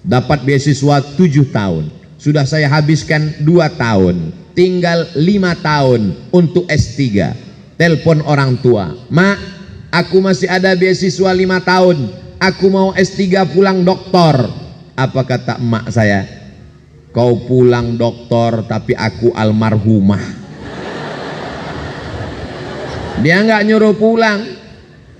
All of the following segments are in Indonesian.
Dapat beasiswa 7 tahun. Sudah saya habiskan 2 tahun. Tinggal 5 tahun untuk S3. Telepon orang tua, "Mak, aku masih ada beasiswa 5 tahun. Aku mau S3 pulang doktor." Apa kata emak saya? "Kau pulang doktor tapi aku almarhumah." Dia nggak nyuruh pulang,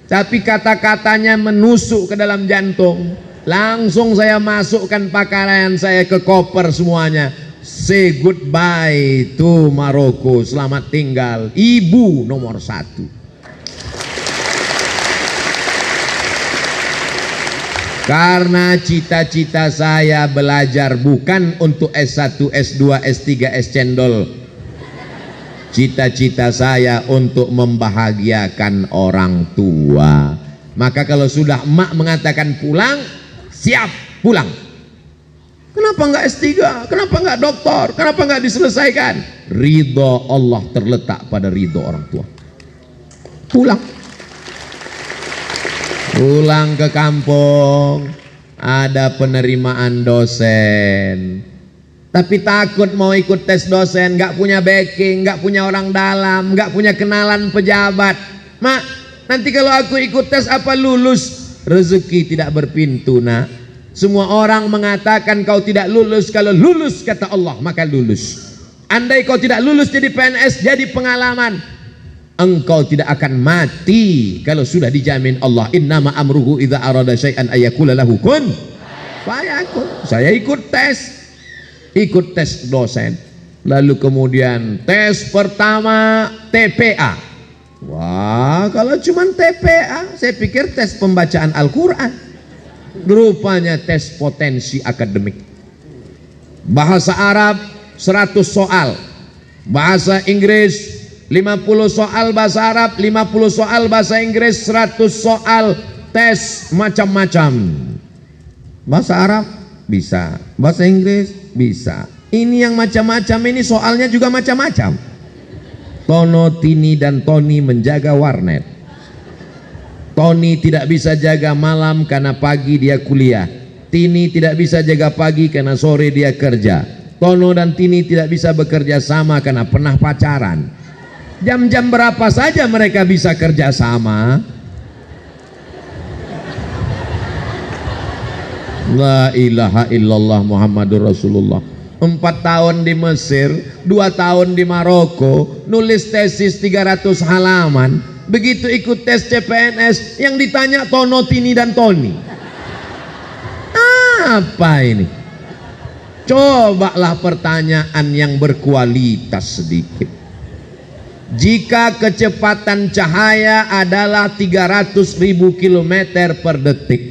tapi kata-katanya menusuk ke dalam jantung. Langsung saya masukkan pakaian saya ke koper semuanya. Say goodbye to Maroko. Selamat tinggal, ibu nomor 1. Karena cita-cita saya belajar bukan untuk S1, S2, S3, S cendol. Cita-cita saya untuk membahagiakan orang tua. Maka kalau sudah emak mengatakan pulang, siap pulang. Kenapa enggak S3? Kenapa enggak doktor? Kenapa enggak diselesaikan? Ridho Allah terletak pada ridho orang tua. Pulang. Pulang ke kampung, ada penerimaan dosen. Tapi takut mau ikut tes dosen, enggak punya backing, enggak punya orang dalam, enggak punya kenalan pejabat. "Mak, nanti kalau aku ikut tes apa lulus?" Rezeki tidak berpintu, nak. Semua orang mengatakan kau tidak lulus. Kalau lulus kata Allah maka lulus. Andai kau tidak lulus jadi PNS, jadi pengalaman. Engkau tidak akan mati kalau sudah dijamin Allah. Innama amruhu idza arada syai'an ayyakula lahu kun fayakun. Saya ikut tes dosen. Lalu kemudian tes pertama TPA. Wah, kalau cuma TPA, saya pikir tes pembacaan Al-Quran. Rupanya tes potensi akademik. Bahasa Arab 100 soal, bahasa Inggris 50 soal bahasa Arab, 50 soal bahasa Inggris, 100 soal tes macam-macam. Bahasa Arab bisa, bahasa Inggris bisa. Ini yang macam-macam ini soalnya juga macam-macam. Tono, Tini dan Tony menjaga warnet. Tony tidak bisa jaga malam karena pagi dia kuliah. Tini tidak bisa jaga pagi karena sore dia kerja. Tono dan Tini tidak bisa bekerja sama karena pernah pacaran. Jam-jam berapa saja mereka bisa kerja sama? La ilaha illallah Muhammadur Rasulullah. 4 tahun di Mesir, 2 tahun di Maroko, nulis tesis 300 halaman. Begitu ikut tes CPNS, yang ditanya Tono, Tini dan Tony. Apa ini? Cobalah pertanyaan yang berkualitas sedikit. Jika kecepatan cahaya adalah 300.000 km per detik,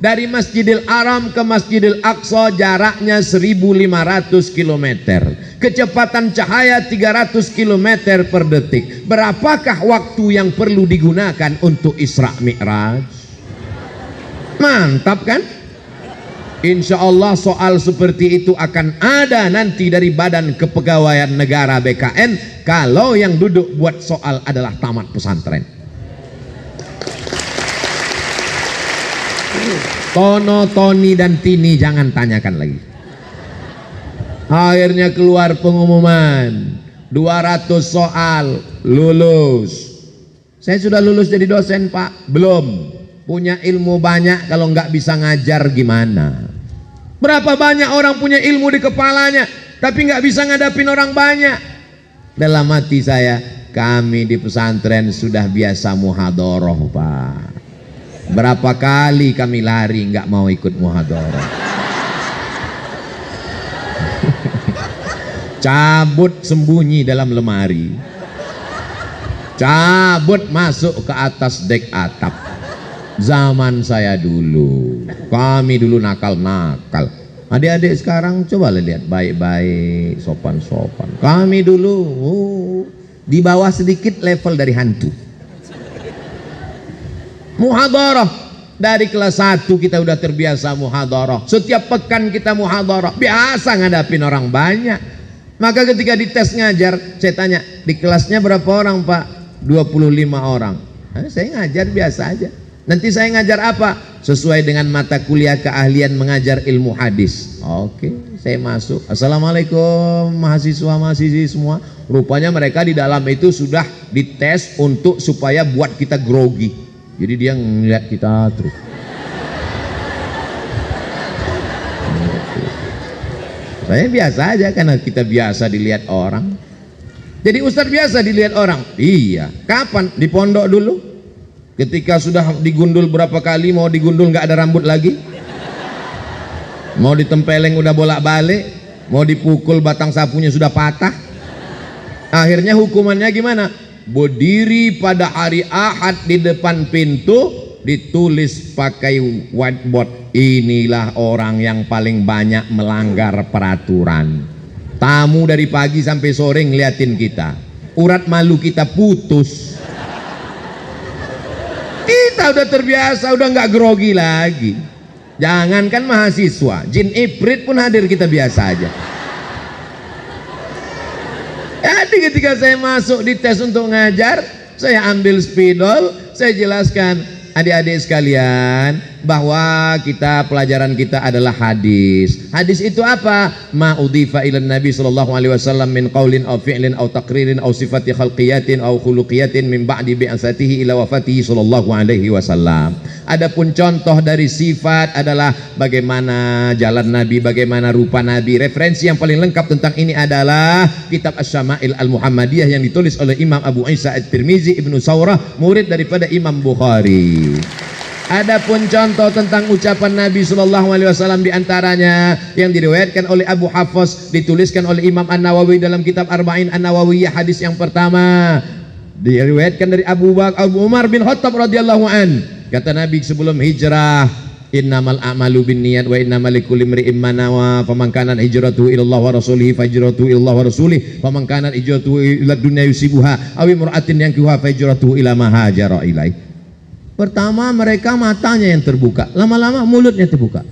dari Masjidil Haram ke Masjidil Aqsa jaraknya 1.500 km. Kecepatan cahaya 300 km per detik. Berapakah waktu yang perlu digunakan untuk Isra Mi'raj? Mantap kan? Insya Allah soal seperti itu akan ada nanti dari Badan Kepegawaian Negara BKN kalau yang duduk buat soal adalah tamat pesantren. Tono, Tony dan Tini jangan tanyakan lagi. Akhirnya keluar pengumuman 200 soal lulus. Saya sudah lulus jadi dosen, Pak? Belum. Punya ilmu banyak, kalau nggak bisa ngajar gimana? Berapa banyak orang punya ilmu di kepalanya tapi nggak bisa ngadapin orang banyak. Dalam hati saya, kami di pesantren sudah biasa muhadharah, Pak. Berapa kali kami lari nggak mau ikut muhadharah. Cabut sembunyi dalam lemari, cabut masuk ke atas dek atap. Zaman saya dulu, kami dulu nakal-nakal. Adik-adik sekarang coba lihat baik-baik, sopan-sopan. Kami dulu di bawah sedikit level dari hantu. Muhadharah dari kelas 1 kita udah terbiasa muhadharah. Setiap pekan kita muhadharah, biasa ngadapin orang banyak. Maka ketika dites ngajar, saya tanya, di kelasnya berapa orang, Pak? 25 orang. Saya ngajar biasa aja. Nanti saya ngajar apa? sesuai dengan mata kuliah keahlian mengajar ilmu hadis. Oke, saya masuk. Assalamualaikum mahasiswa-mahasiswi semua. Rupanya mereka di dalam itu sudah dites untuk supaya buat kita grogi. Jadi dia ngeliat kita terus. Saya biasa aja karena kita biasa dilihat orang. Jadi ustadz biasa dilihat orang. Iya. Kapan? Di pondok dulu. Ketika sudah digundul berapa kali, mau digundul nggak ada rambut lagi. Mau ditempeleng udah bolak-balik. Mau dipukul batang sapunya sudah patah. Akhirnya hukumannya gimana? Berdiri pada hari Ahad di depan pintu, ditulis pakai whiteboard. Inilah orang yang paling banyak melanggar peraturan. Tamu dari pagi sampai sore ngeliatin kita. Urat malu kita putus. Kita udah terbiasa, udah nggak grogi lagi. Jangankan mahasiswa, jin ifrit pun hadir kita biasa aja. Jadi ketika saya masuk di tes untuk ngajar, saya ambil spidol, saya jelaskan, adik-adik sekalian, bahwa pelajaran kita adalah hadis. Hadis itu apa? Ma udhifa ilan Nabi sallallahu alaihi wasallam min qaulin aw fi'lin aw taqririn aw sifati khalqiyatin aw khuluqiyatin min ba'di bi'asatihi ila wafatihi sallallahu alaihi wasallam. Adapun contoh dari sifat adalah bagaimana jalan Nabi, bagaimana rupa Nabi. Referensi yang paling lengkap tentang ini adalah kitab Asy-Syama'il Al-Muhammadiyah yang ditulis oleh Imam Abu Isa At-Tirmizi Ibnu Saurah, murid daripada Imam Bukhari. Adapun contoh tentang ucapan Nabi Sallallahu Alaihi Wasallam diantaranya yang diriwayatkan oleh Abu Hafiz, dituliskan oleh Imam An-Nawawi dalam kitab Arba'in An-Nawawiyah, hadis yang pertama diriwayatkan dari Abu Umar bin Khattab radhiyallahu an. Kata Nabi sebelum hijrah, innamal a'malu binniyat wa innamal likulli imri'in ma nawa, faman kanat hijratuhu ila Allah wa rasulihi fa hijratuhu ila Allah wa rasulihi, faman kanat hijratuhu ila dunya yusibuha aw imra'atin yankihuha fa hijratuhu ila ma hajara ilaih. Pertama mereka matanya yang terbuka, lama-lama mulutnya terbuka.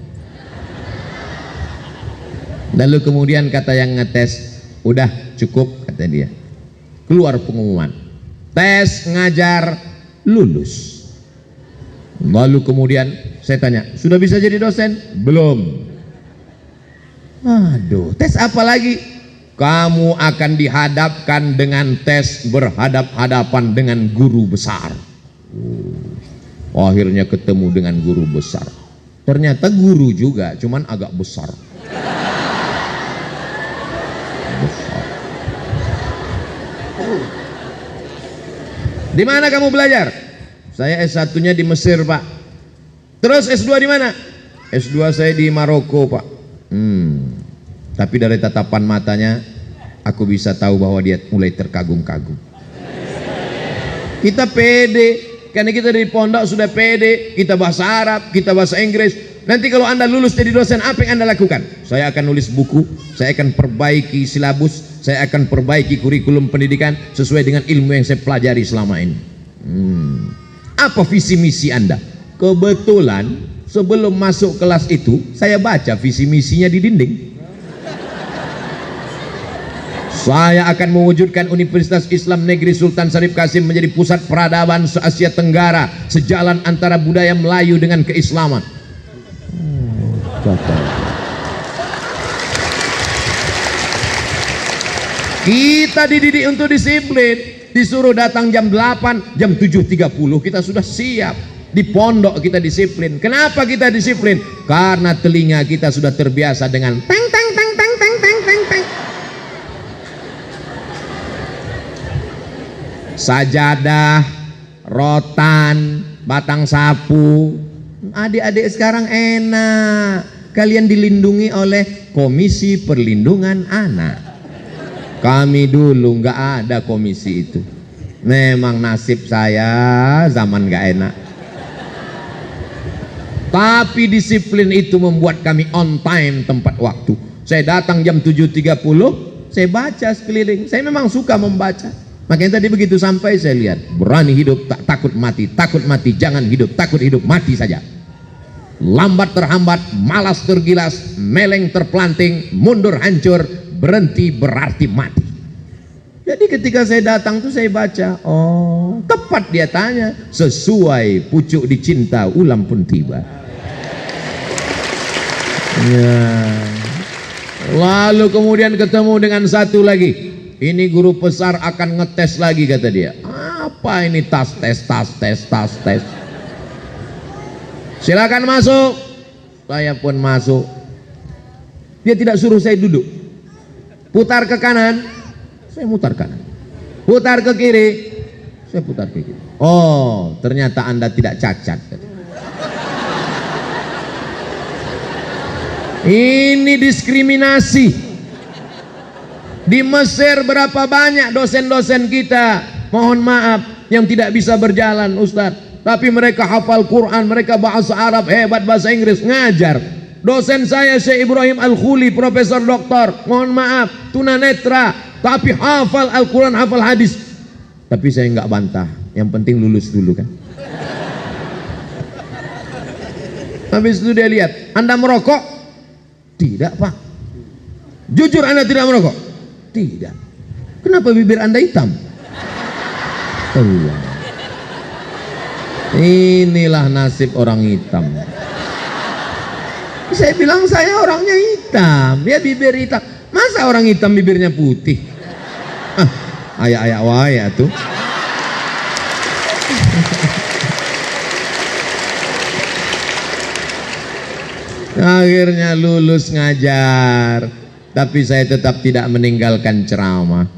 Lalu kemudian kata yang ngetes, udah cukup kata dia. Keluar pengumuman, tes ngajar lulus. Lalu kemudian saya tanya, sudah bisa jadi dosen? Belum. Aduh, tes apa lagi? Kamu akan dihadapkan dengan tes berhadap-hadapan dengan guru besar. Akhirnya ketemu dengan guru besar. Ternyata guru juga, cuman agak besar. Di mana kamu belajar? Saya S1-nya di Mesir, Pak. Terus S2 di mana? S2 saya di Maroko, Pak. Tapi dari tatapan matanya aku bisa tahu bahwa dia mulai terkagum-kagum. Kita pede. Karena kita dari pondok sudah pede, kita bahasa Arab, kita bahasa Inggris. Nanti kalau Anda lulus jadi dosen, apa yang Anda lakukan? Saya akan nulis buku, saya akan perbaiki silabus, saya akan perbaiki kurikulum pendidikan sesuai dengan ilmu yang saya pelajari selama ini. Apa visi misi Anda? Kebetulan sebelum masuk kelas itu, saya baca visi misinya di dinding. Saya akan mewujudkan Universitas Islam Negeri Sultan Syarif Kasim menjadi pusat peradaban se-Asia Tenggara, sejalan antara budaya Melayu dengan keislaman. Kita dididik untuk disiplin, disuruh datang jam 8, jam 7.30 kita sudah siap. Di pondok kita disiplin. Kenapa kita disiplin? Karena telinga kita sudah terbiasa dengan tang tang tang tang tang tang tang tang. Sajadah, rotan, batang sapu. Adik-adik sekarang enak, kalian dilindungi oleh Komisi Perlindungan Anak. Kami dulu nggak ada komisi itu. Memang nasib saya zaman nggak enak. Tapi disiplin itu membuat kami on time tepat waktu. Saya datang jam 7.30, saya baca sekeliling. Saya memang suka membaca. Makanya tadi begitu sampai saya lihat, berani hidup tak takut mati, jangan hidup, takut hidup, mati saja. Lambat terhambat, malas tergilas, meleng terpelanting, mundur hancur, berhenti berarti mati. Jadi ketika saya datang tuh saya baca, oh tepat dia tanya, sesuai pucuk dicinta ulam pun tiba. Ya. Lalu kemudian ketemu dengan satu lagi, ini guru besar akan ngetes lagi kata dia. Apa ini tas tes. Silakan masuk. Saya pun masuk. Dia tidak suruh saya duduk. Putar ke kanan, saya mutar kanan. Putar ke kiri, saya putar ke kiri. Oh, ternyata Anda tidak cacat. Ini diskriminasi. Di Mesir berapa banyak dosen-dosen kita, mohon maaf, yang tidak bisa berjalan Ustadz, tapi mereka hafal Quran, mereka bahasa Arab hebat, bahasa Inggris, ngajar. Dosen saya Syekh Ibrahim Al-Khuli, Profesor Doktor, mohon maaf, tunanetra, tapi hafal Al-Quran, hafal hadis. Tapi saya nggak bantah, yang penting lulus dulu kan. Habis itu dia lihat, Anda merokok? Tidak Pak. Jujur Anda tidak merokok? Tidak. Kenapa bibir Anda hitam? Allah. Inilah nasib orang hitam. Saya bilang saya orangnya hitam, dia bibir hitam. Masa orang hitam bibirnya putih? Ayak-ayak waya tuh. Akhirnya lulus ngajar, tapi saya tetap tidak meninggalkan ceramah.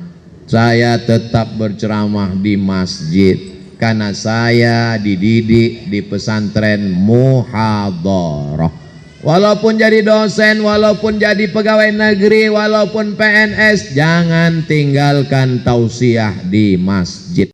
Saya tetap berceramah di masjid karena saya dididik di pesantren muhadharah. Walaupun jadi dosen, walaupun jadi pegawai negeri, walaupun PNS, jangan tinggalkan tausiah di masjid.